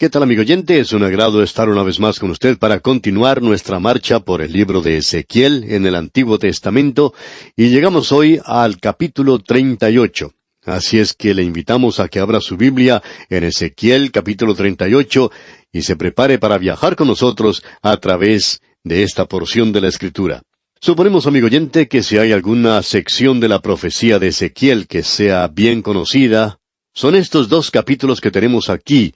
¿Qué tal, amigo oyente? Es un agrado estar una vez más con usted para continuar nuestra marcha por el libro de Ezequiel en el Antiguo Testamento, y llegamos hoy al capítulo 38. Así es que le invitamos a que abra su Biblia en Ezequiel capítulo 38 y se prepare para viajar con nosotros a través de esta porción de la Escritura. Suponemos, amigo oyente, que si hay alguna sección de la profecía de Ezequiel que sea bien conocida, son estos dos capítulos que tenemos aquí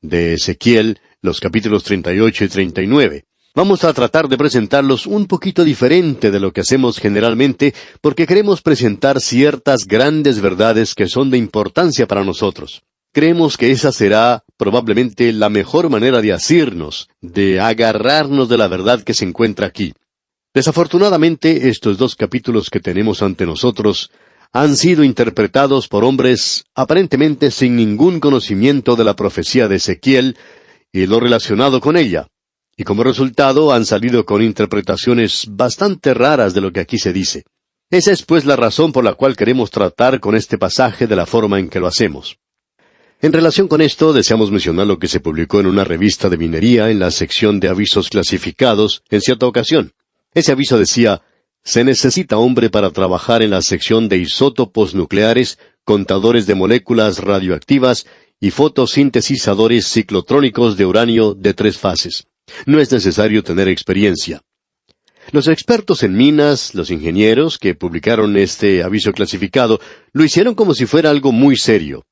de Ezequiel, los capítulos 38 y 39. Vamos a tratar de presentarlos un poquito diferente de lo que hacemos generalmente, porque queremos presentar ciertas grandes verdades que son de importancia para nosotros. Creemos que esa será probablemente la mejor manera de asirnos, de agarrarnos de la verdad que se encuentra aquí. Desafortunadamente, estos dos capítulos que tenemos ante nosotros han sido interpretados por hombres aparentemente sin ningún conocimiento de la profecía de Ezequiel y lo relacionado con ella, y como resultado han salido con interpretaciones bastante raras de lo que aquí se dice. Esa es pues la razón por la cual queremos tratar con este pasaje de la forma en que lo hacemos. En relación con esto, deseamos mencionar lo que se publicó en una revista de minería en la sección de avisos clasificados en cierta ocasión. Ese aviso decía: se necesita hombre para trabajar en la sección de isótopos nucleares, contadores de moléculas radioactivas y fotosintetizadores ciclotrónicos de uranio de 3 fases. No es necesario tener experiencia. Los expertos en minas, los ingenieros que publicaron este aviso clasificado, lo hicieron como si fuera algo muy serio.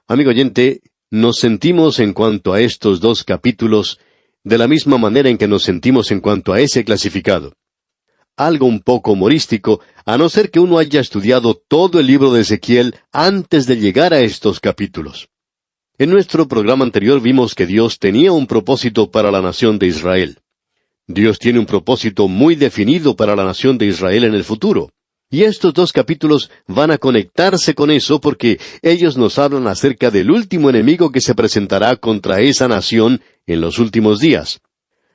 Amigo oyente, nos sentimos en cuanto a estos dos capítulos de la misma manera en que nos sentimos en cuanto a ese clasificado. Algo un poco humorístico, a no ser que uno haya estudiado todo el libro de Ezequiel antes de llegar a estos capítulos. En nuestro programa anterior vimos que Dios tenía un propósito para la nación de Israel. Dios tiene un propósito muy definido para la nación de Israel en el futuro. Y estos dos capítulos van a conectarse con eso porque ellos nos hablan acerca del último enemigo que se presentará contra esa nación en los últimos días.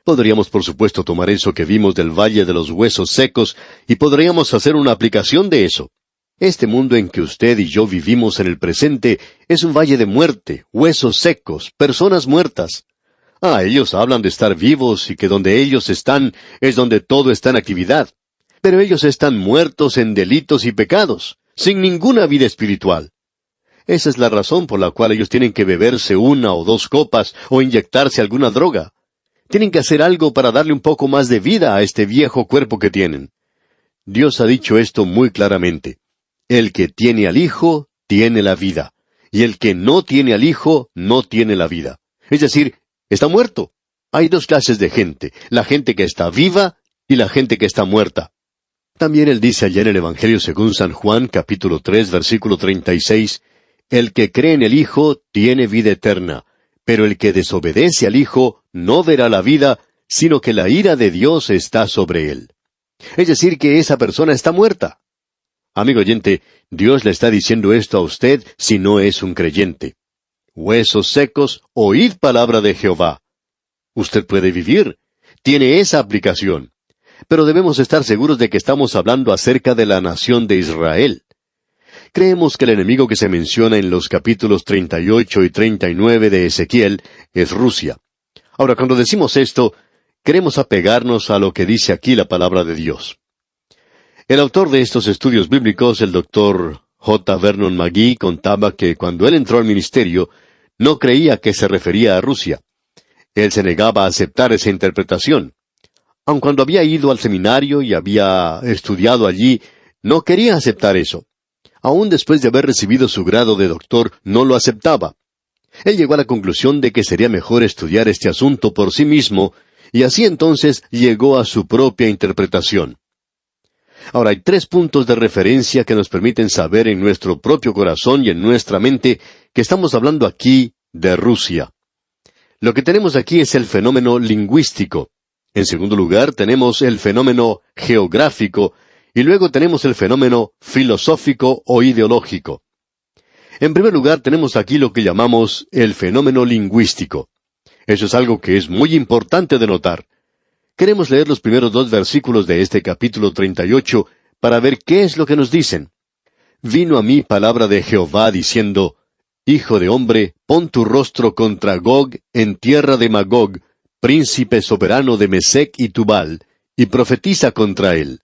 Podríamos, por supuesto, tomar eso que vimos del Valle de los Huesos Secos y podríamos hacer una aplicación de eso. Este mundo en que usted y yo vivimos en el presente es un valle de muerte, huesos secos, personas muertas. Ellos hablan de estar vivos y que donde ellos están es donde todo está en actividad. Pero ellos están muertos en delitos y pecados, sin ninguna vida espiritual. Esa es la razón por la cual ellos tienen que beberse 1 o 2 copas o inyectarse alguna droga. Tienen que hacer algo para darle un poco más de vida a este viejo cuerpo que tienen. Dios ha dicho esto muy claramente. El que tiene al Hijo, tiene la vida. Y el que no tiene al Hijo, no tiene la vida. Es decir, está muerto. Hay 2 clases de gente: la gente que está viva y la gente que está muerta. También él dice allá en el Evangelio según San Juan, capítulo 3, versículo 36, el que cree en el Hijo tiene vida eterna, pero el que desobedece al Hijo no verá la vida, sino que la ira de Dios está sobre él. Es decir, que esa persona está muerta. Amigo oyente, Dios le está diciendo esto a usted si no es un creyente. Huesos secos, oíd palabra de Jehová. Usted puede vivir. Tiene esa aplicación. Pero debemos estar seguros de que estamos hablando acerca de la nación de Israel. Creemos que el enemigo que se menciona en los capítulos 38 y 39 de Ezequiel es Rusia. Ahora, cuando decimos esto, queremos apegarnos a lo que dice aquí la palabra de Dios. El autor de estos estudios bíblicos, el Dr. J. Vernon McGee, contaba que cuando él entró al ministerio, no creía que se refería a Rusia. Él se negaba a aceptar esa interpretación. Aun cuando había ido al seminario y había estudiado allí, no quería aceptar eso. Aún después de haber recibido su grado de doctor, no lo aceptaba. Él llegó a la conclusión de que sería mejor estudiar este asunto por sí mismo, y así entonces llegó a su propia interpretación. Ahora, hay 3 puntos de referencia que nos permiten saber en nuestro propio corazón y en nuestra mente que estamos hablando aquí de Rusia. Lo que tenemos aquí es el fenómeno lingüístico. En segundo lugar, tenemos el fenómeno geográfico, y luego tenemos el fenómeno filosófico o ideológico. En primer lugar, tenemos aquí lo que llamamos el fenómeno lingüístico. Eso es algo que es muy importante de notar. Queremos leer los primeros 2 versículos de este capítulo 38 para ver qué es lo que nos dicen. Vino a mí palabra de Jehová diciendo: Hijo de hombre, pon tu rostro contra Gog en tierra de Magog, príncipe soberano de Mesec y Tubal, y profetiza contra él.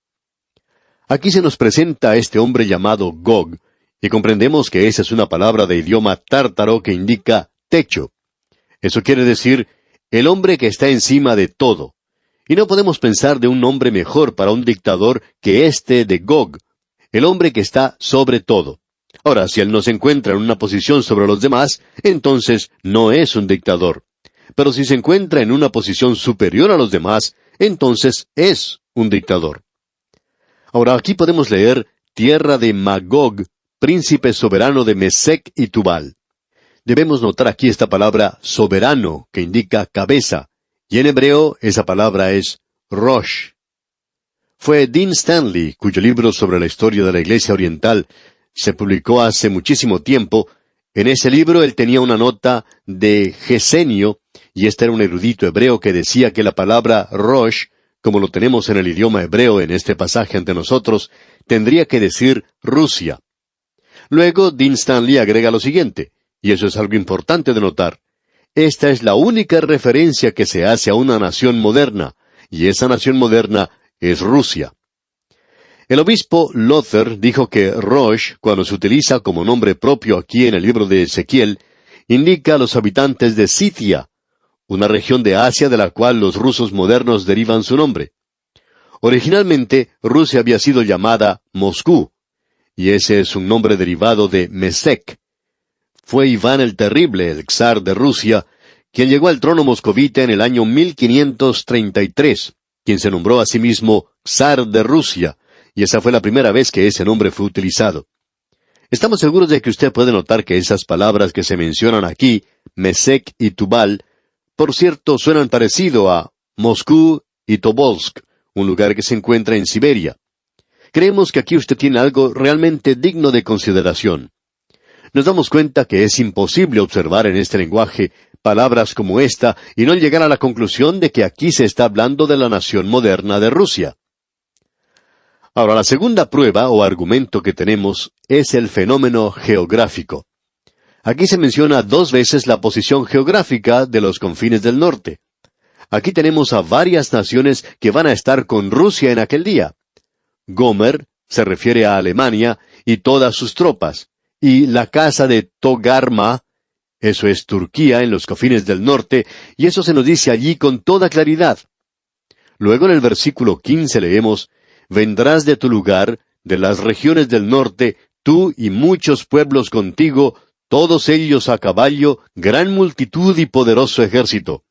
Aquí se nos presenta a este hombre llamado Gog, y comprendemos que esa es una palabra de idioma tártaro que indica techo. Eso quiere decir, el hombre que está encima de todo. Y no podemos pensar de un nombre mejor para un dictador que este de Gog, el hombre que está sobre todo. Ahora, si él no se encuentra en una posición sobre los demás, entonces no es un dictador. Pero si se encuentra en una posición superior a los demás, entonces es un dictador. Ahora, aquí podemos leer tierra de Magog, príncipe soberano de Mesec y Tubal. Debemos notar aquí esta palabra soberano, que indica cabeza, y en hebreo esa palabra es Rosh. Fue Dean Stanley, cuyo libro sobre la historia de la Iglesia Oriental se publicó hace muchísimo tiempo. En ese libro él tenía una nota de Gesenio, y este era un erudito hebreo que decía que la palabra Rosh, como lo tenemos en el idioma hebreo en este pasaje ante nosotros, tendría que decir Rusia. Luego Dean Stanley agrega lo siguiente, y eso es algo importante de notar. Esta es la única referencia que se hace a una nación moderna, y esa nación moderna es Rusia. El obispo Luther dijo que Rosh, cuando se utiliza como nombre propio aquí en el libro de Ezequiel, indica a los habitantes de Scythia, una región de Asia de la cual los rusos modernos derivan su nombre. Originalmente, Rusia había sido llamada Moscú, y ese es un nombre derivado de Mesec. Fue Iván el Terrible, el zar de Rusia, quien llegó al trono moscovita en el año 1533, quien se nombró a sí mismo zar de Rusia, y esa fue la primera vez que ese nombre fue utilizado. Estamos seguros de que usted puede notar que esas palabras que se mencionan aquí, Mesec y Tubal, por cierto, suenan parecido a Moscú y Tobolsk, un lugar que se encuentra en Siberia. Creemos que aquí usted tiene algo realmente digno de consideración. Nos damos cuenta que es imposible observar en este lenguaje palabras como esta y no llegar a la conclusión de que aquí se está hablando de la nación moderna de Rusia. Ahora, la segunda prueba o argumento que tenemos es el fenómeno geográfico. Aquí se menciona 2 veces la posición geográfica de los confines del norte. Aquí tenemos a varias naciones que van a estar con Rusia en aquel día. Gomer se refiere a Alemania y todas sus tropas, y la casa de Togarma, eso es Turquía en los confines del norte, y eso se nos dice allí con toda claridad. Luego en el versículo 15 leemos, «Vendrás de tu lugar, de las regiones del norte, tú y muchos pueblos contigo, todos ellos a caballo, gran multitud y poderoso ejército».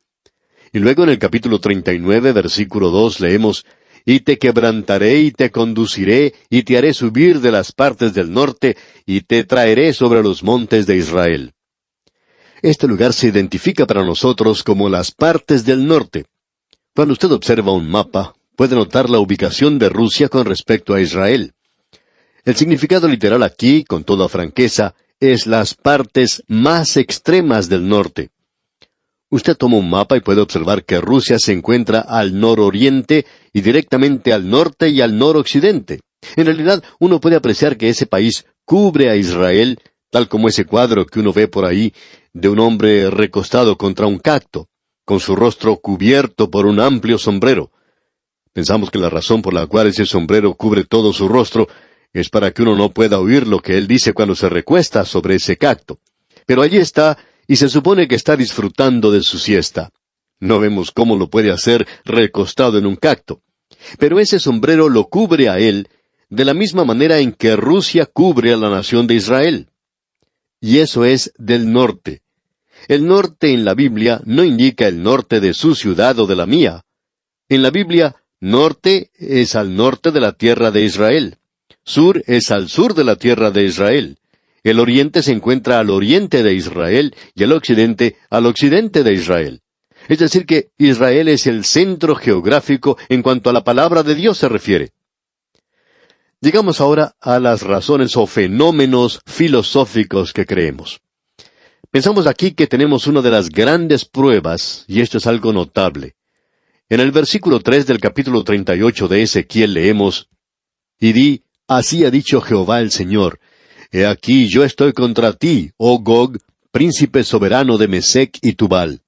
Y luego en el capítulo 39, versículo 2 leemos, «Y te quebrantaré y te conduciré, y te haré subir de las partes del norte, y te traeré sobre los montes de Israel». Este lugar se identifica para nosotros como las partes del norte. Cuando usted observa un mapa, puede notar la ubicación de Rusia con respecto a Israel. El significado literal aquí, con toda franqueza, es las partes más extremas del norte. Usted toma un mapa y puede observar que Rusia se encuentra al nororiente y directamente al norte y al noroccidente. En realidad, uno puede apreciar que ese país cubre a Israel, tal como ese cuadro que uno ve por ahí, de un hombre recostado contra un cacto, con su rostro cubierto por un amplio sombrero. Pensamos que la razón por la cual ese sombrero cubre todo su rostro es para que uno no pueda oír lo que él dice cuando se recuesta sobre ese cacto. Pero allí está, y se supone que está disfrutando de su siesta. No vemos cómo lo puede hacer recostado en un cacto. Pero ese sombrero lo cubre a él de la misma manera en que Rusia cubre a la nación de Israel. Y eso es del norte. El norte en la Biblia no indica el norte de su ciudad o de la mía. En la Biblia, norte es al norte de la tierra de Israel. Sur es al sur de la tierra de Israel. El oriente se encuentra al oriente de Israel y el occidente al occidente de Israel. Es decir que Israel es el centro geográfico en cuanto a la palabra de Dios se refiere. Llegamos ahora a las razones o fenómenos filosóficos que creemos. Pensamos aquí que tenemos una de las grandes pruebas, y esto es algo notable. En el versículo 3 del capítulo 38 de Ezequiel leemos, «Y di, así ha dicho Jehová el Señor, He aquí yo estoy contra ti, oh Gog, príncipe soberano de Mesec y Tubal.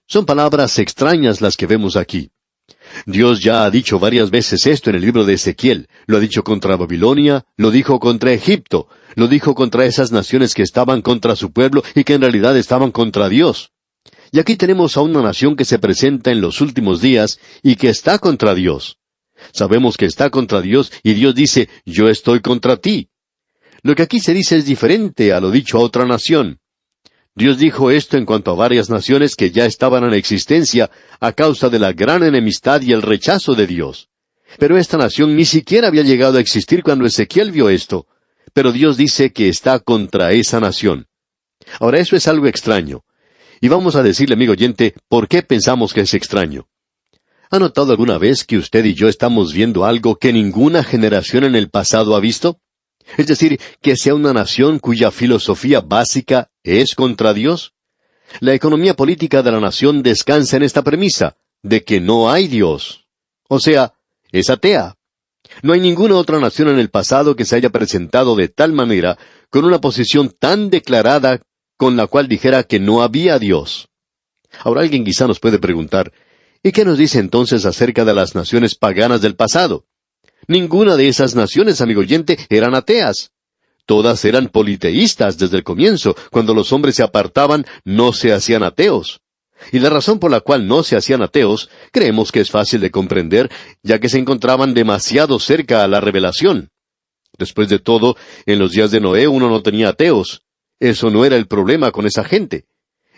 Son palabras extrañas las que vemos aquí. Dios ya ha dicho varias veces esto en el libro de Ezequiel. Lo ha dicho contra Babilonia, lo dijo contra Egipto, lo dijo contra esas naciones que estaban contra su pueblo y que en realidad estaban contra Dios. Y aquí tenemos a una nación que se presenta en los últimos días y que está contra Dios. Sabemos que está contra Dios y Dios dice, yo estoy contra ti. Lo que aquí se dice es diferente a lo dicho a otra nación. Dios dijo esto en cuanto a varias naciones que ya estaban en existencia a causa de la gran enemistad y el rechazo de Dios. Pero esta nación ni siquiera había llegado a existir cuando Ezequiel vio esto. Pero Dios dice que está contra esa nación. Ahora eso es algo extraño. Y vamos a decirle, amigo oyente, ¿por qué pensamos que es extraño? ¿Ha notado alguna vez que usted y yo estamos viendo algo que ninguna generación en el pasado ha visto? Es decir, que sea una nación cuya filosofía básica es contra Dios. La economía política de la nación descansa en esta premisa, de que no hay Dios. O sea, es atea. No hay ninguna otra nación en el pasado que se haya presentado de tal manera, con una posición tan declarada, con la cual dijera que no había Dios. Ahora alguien quizá nos puede preguntar, ¿y qué nos dice entonces acerca de las naciones paganas del pasado? Ninguna de esas naciones, amigo oyente, eran ateas. Todas eran politeístas desde el comienzo. Cuando los hombres se apartaban, no se hacían ateos. Y la razón por la cual no se hacían ateos, creemos que es fácil de comprender, ya que se encontraban demasiado cerca a la revelación. Después de todo, en los días de Noé uno no tenía ateos. Eso no era el problema con esa gente.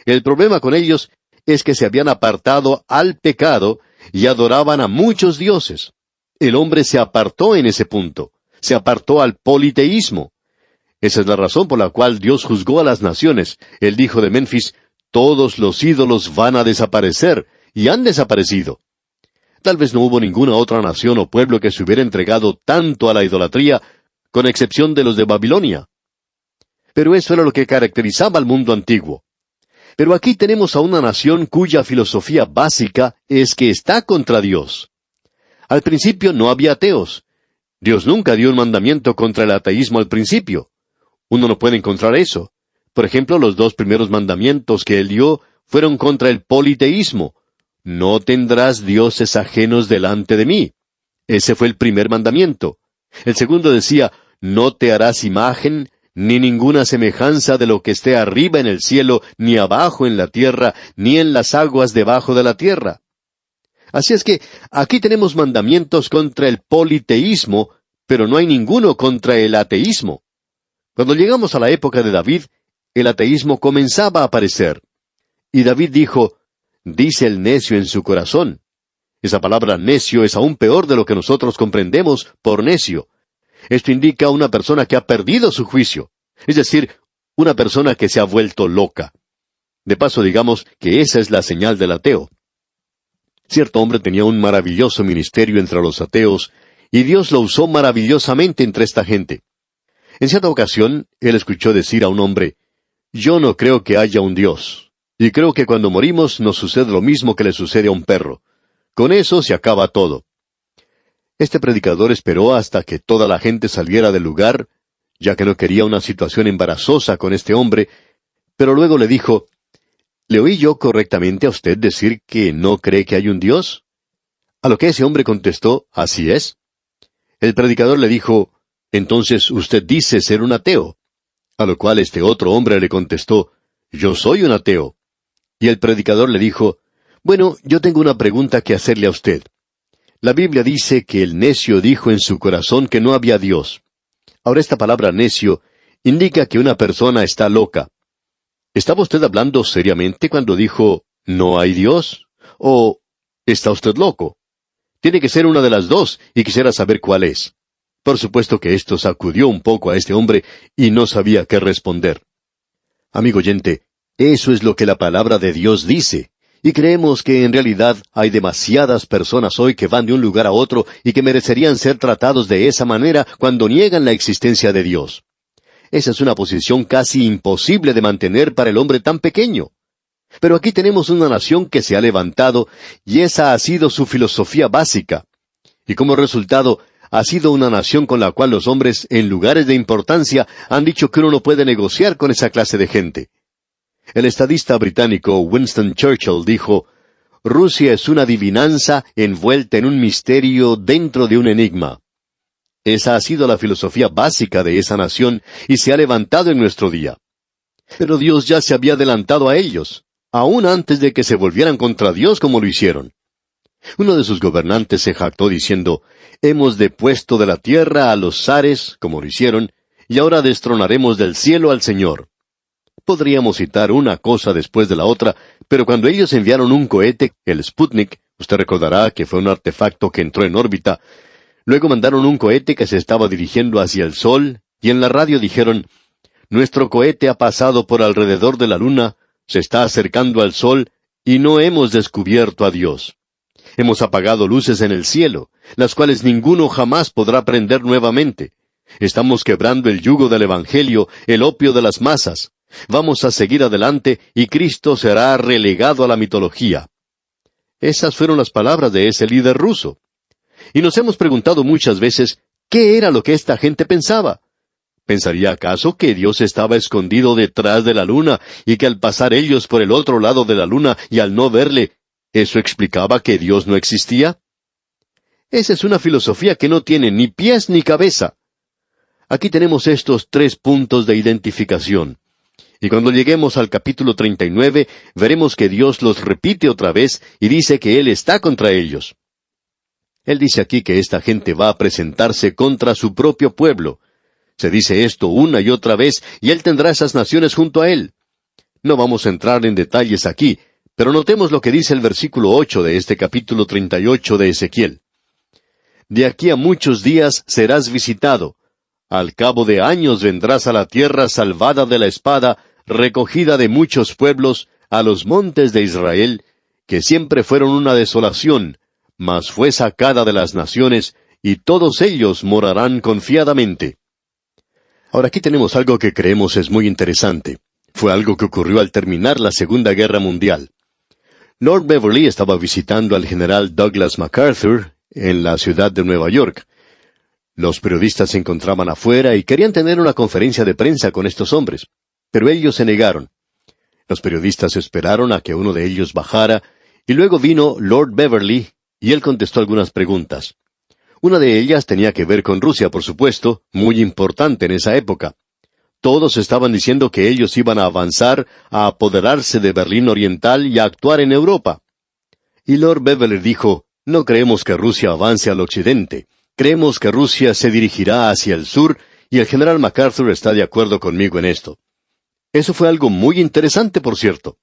El problema con ellos es que se habían apartado al pecado y adoraban a muchos dioses. El hombre se apartó en ese punto. Se apartó al politeísmo. Esa es la razón por la cual Dios juzgó a las naciones. Él dijo de Memphis, todos los ídolos van a desaparecer, y han desaparecido. Tal vez no hubo ninguna otra nación o pueblo que se hubiera entregado tanto a la idolatría, con excepción de los de Babilonia. Pero eso era lo que caracterizaba al mundo antiguo. Pero aquí tenemos a una nación cuya filosofía básica es que está contra Dios. Al principio no había ateos. Dios nunca dio un mandamiento contra el ateísmo al principio. Uno no puede encontrar eso. Por ejemplo, los 2 primeros mandamientos que Él dio fueron contra el politeísmo. No tendrás dioses ajenos delante de mí. Ese fue el primer mandamiento. El segundo decía, no te harás imagen, ni ninguna semejanza de lo que esté arriba en el cielo, ni abajo en la tierra, ni en las aguas debajo de la tierra. Así es que aquí tenemos mandamientos contra el politeísmo, pero no hay ninguno contra el ateísmo. Cuando llegamos a la época de David, el ateísmo comenzaba a aparecer. Y David dijo, dice el necio en su corazón. Esa palabra necio es aún peor de lo que nosotros comprendemos por necio. Esto indica a una persona que ha perdido su juicio, es decir, una persona que se ha vuelto loca. De paso, digamos que esa es la señal del ateo. Cierto hombre tenía un maravilloso ministerio entre los ateos, y Dios lo usó maravillosamente entre esta gente. En cierta ocasión, él escuchó decir a un hombre, yo no creo que haya un Dios, y creo que cuando morimos nos sucede lo mismo que le sucede a un perro. Con eso se acaba todo. Este predicador esperó hasta que toda la gente saliera del lugar, ya que no quería una situación embarazosa con este hombre, pero luego le dijo, ¿le oí yo correctamente a usted decir que no cree que hay un Dios? A lo que ese hombre contestó, así es. El predicador le dijo, entonces usted dice ser un ateo. A lo cual este otro hombre le contestó, yo soy un ateo. Y el predicador le dijo, bueno, yo tengo una pregunta que hacerle a usted. La Biblia dice que el necio dijo en su corazón que no había Dios. Ahora esta palabra necio indica que una persona está loca. ¿Estaba usted hablando seriamente cuando dijo, no hay Dios? ¿O está usted loco? Tiene que ser una de las dos, y quisiera saber cuál es. Por supuesto que esto sacudió un poco a este hombre, y no sabía qué responder. Amigo oyente, eso es lo que la palabra de Dios dice. Y creemos que en realidad hay demasiadas personas hoy que van de un lugar a otro y que merecerían ser tratados de esa manera cuando niegan la existencia de Dios. Esa es una posición casi imposible de mantener para el hombre tan pequeño. Pero aquí tenemos una nación que se ha levantado y esa ha sido su filosofía básica. Y como resultado, ha sido una nación con la cual los hombres, en lugares de importancia, han dicho que uno no puede negociar con esa clase de gente. El estadista británico Winston Churchill dijo, «Rusia es una adivinanza envuelta en un misterio dentro de un enigma». Esa ha sido la filosofía básica de esa nación y se ha levantado en nuestro día. Pero Dios ya se había adelantado a ellos, aún antes de que se volvieran contra Dios como lo hicieron. Uno de sus gobernantes se jactó diciendo, «Hemos depuesto de la tierra a los zares, como lo hicieron, y ahora destronaremos del cielo al Señor». Podríamos citar una cosa después de la otra, pero cuando ellos enviaron un cohete, el Sputnik, usted recordará que fue un artefacto que entró en órbita, luego mandaron un cohete que se estaba dirigiendo hacia el Sol, y en la radio dijeron, «Nuestro cohete ha pasado por alrededor de la Luna, se está acercando al Sol, y no hemos descubierto a Dios. Hemos apagado luces en el cielo, las cuales ninguno jamás podrá prender nuevamente. Estamos quebrando el yugo del Evangelio, el opio de las masas. Vamos a seguir adelante y Cristo será relegado a la mitología». Esas fueron las palabras de ese líder ruso. Y nos hemos preguntado muchas veces, ¿qué era lo que esta gente pensaba? ¿Pensaría acaso que Dios estaba escondido detrás de la luna y que al pasar ellos por el otro lado de la luna y al no verle, eso explicaba que Dios no existía? Esa es una filosofía que no tiene ni pies ni cabeza. Aquí tenemos estos 3 puntos de identificación. Y cuando lleguemos al capítulo 39, veremos que Dios los repite otra vez y dice que Él está contra ellos. Él dice aquí que esta gente va a presentarse contra su propio pueblo. Se dice esto una y otra vez, y Él tendrá esas naciones junto a Él. No vamos a entrar en detalles aquí, pero notemos lo que dice el versículo 8 de este capítulo 38 de Ezequiel. «De aquí a muchos días serás visitado. Al cabo de años vendrás a la tierra salvada de la espada, recogida de muchos pueblos, a los montes de Israel, que siempre fueron una desolación, mas fue sacada de las naciones, y todos ellos morarán confiadamente». Ahora aquí tenemos algo que creemos es muy interesante. Fue algo que ocurrió al terminar la Segunda Guerra Mundial. Lord Beverly estaba visitando al general Douglas MacArthur en la ciudad de Nueva York. Los periodistas se encontraban afuera y querían tener una conferencia de prensa con estos hombres, pero ellos se negaron. Los periodistas esperaron a que uno de ellos bajara, y luego vino Lord Beverly, y él contestó algunas preguntas. Una de ellas tenía que ver con Rusia, por supuesto, muy importante en esa época. Todos estaban diciendo que ellos iban a avanzar, a apoderarse de Berlín Oriental y a actuar en Europa. Y Lord Beverly dijo, «No creemos que Rusia avance al occidente. Creemos que Rusia se dirigirá hacia el sur, y el general MacArthur está de acuerdo conmigo en esto». Eso fue algo muy interesante, por cierto.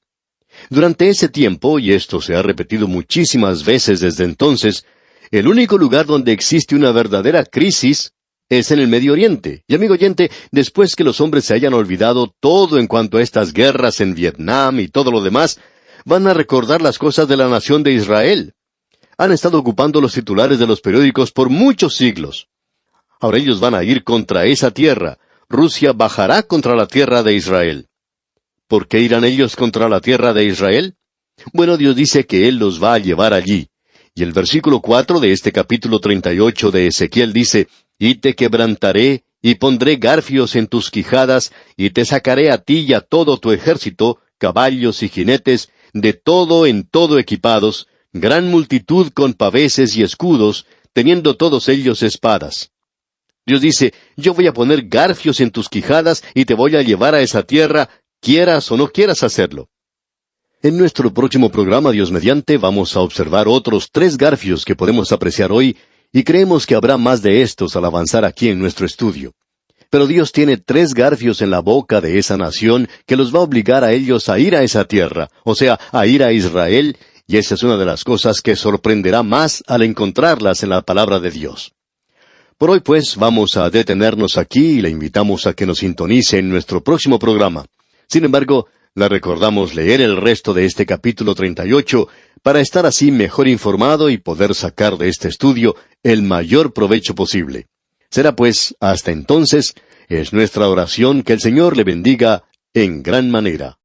Durante ese tiempo, y esto se ha repetido muchísimas veces desde entonces, el único lugar donde existe una verdadera crisis es en el Medio Oriente. Y amigo oyente, después que los hombres se hayan olvidado todo en cuanto a estas guerras en Vietnam y todo lo demás, van a recordar las cosas de la nación de Israel. Han estado ocupando los titulares de los periódicos por muchos siglos. Ahora ellos van a ir contra esa tierra. Rusia bajará contra la tierra de Israel. ¿Por qué irán ellos contra la tierra de Israel? Bueno, Dios dice que Él los va a llevar allí. Y el versículo 4 de este capítulo 38 de Ezequiel dice, «Y te quebrantaré, y pondré garfios en tus quijadas, y te sacaré a ti y a todo tu ejército, caballos y jinetes, de todo en todo equipados, gran multitud con paveses y escudos, teniendo todos ellos espadas». Dios dice, «Yo voy a poner garfios en tus quijadas, y te voy a llevar a esa tierra, quieras o no quieras hacerlo». En nuestro próximo programa, Dios mediante, vamos a observar otros 3 garfios que podemos apreciar hoy, y creemos que habrá más de estos al avanzar aquí en nuestro estudio. Pero Dios tiene 3 garfios en la boca de esa nación que los va a obligar a ellos a ir a esa tierra, o sea, a ir a Israel, y esa es una de las cosas que sorprenderá más al encontrarlas en la palabra de Dios. Por hoy, pues, vamos a detenernos aquí y le invitamos a que nos sintonice en nuestro próximo programa. Sin embargo, le recordamos leer el resto de este capítulo 38 para estar así mejor informado y poder sacar de este estudio el mayor provecho posible. Será pues, hasta entonces, es nuestra oración que el Señor le bendiga en gran manera.